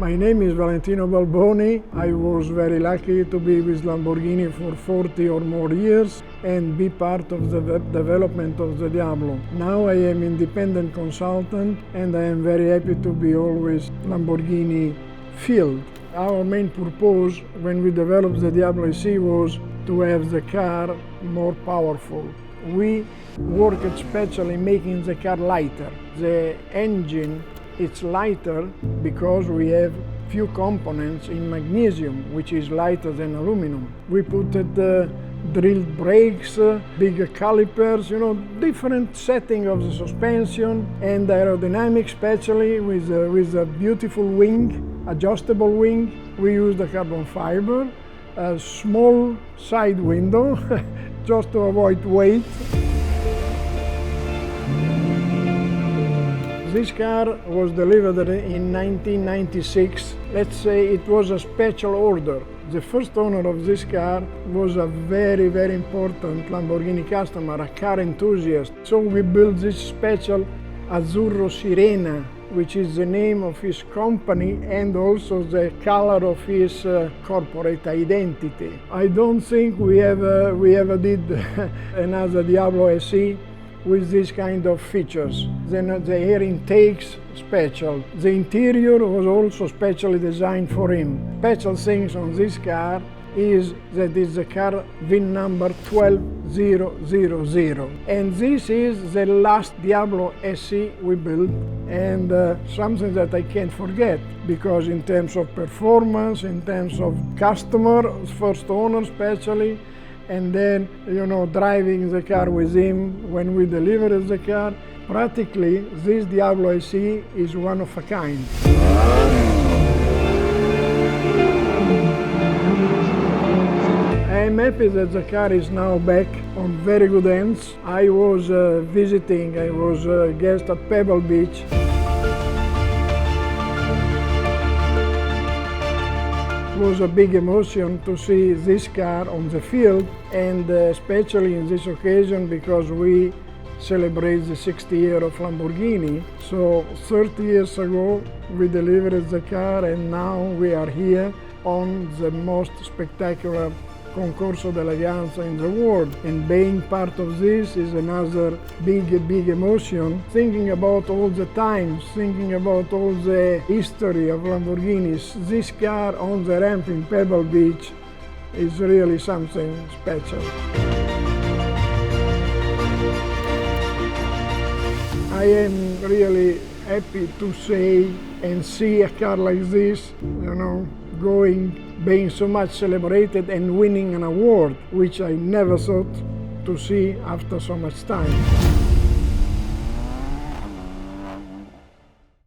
My name is Valentino Balboni. I was very lucky to be with Lamborghini for 40 or more years and be part of the development of the Diablo. Now I am independent consultant and I am very happy to be always Lamborghini field. Our main purpose when we developed the Diablo SE was to have the car more powerful. We worked especially making the car lighter. The engine it's lighter because we have few components in magnesium, which is lighter than aluminum. We put drilled brakes, bigger calipers, different setting of the suspension and aerodynamics, especially with a beautiful wing, adjustable wing. We use the carbon fiber, a small side window, just to avoid weight. This car was delivered in 1996. Let's say it was a special order. The first owner of this car was a very, very important Lamborghini customer, a car enthusiast. So we built this special Azzurro Sirena, which is the name of his company and also the color of his corporate identity. I don't think we ever did another Diablo SE with this kind of features. Then the air intakes special. The interior was also specially designed for him. Special things on this car is that it's the car VIN number 12000. And this is the last Diablo SE we built and something that I can't forget because in terms of performance, in terms of customer, first owner especially, and then, driving the car with him when we delivered the car. Practically, this Diablo SE is one of a kind. I am happy that the car is now back on very good hands. I was a guest at Pebble Beach. It was a big emotion to see this car on the field and especially in this occasion because we celebrate the 60th year of Lamborghini. So 30 years ago we delivered the car and now we are here on the most spectacular Concorso d'Eleganza in the world. And being part of this is another big emotion. Thinking about all the times, thinking about all the history of Lamborghinis, this car on the ramp in Pebble Beach is really something special. I am really happy to say and see a car like this, being so much celebrated and winning an award, which I never thought to see after so much time.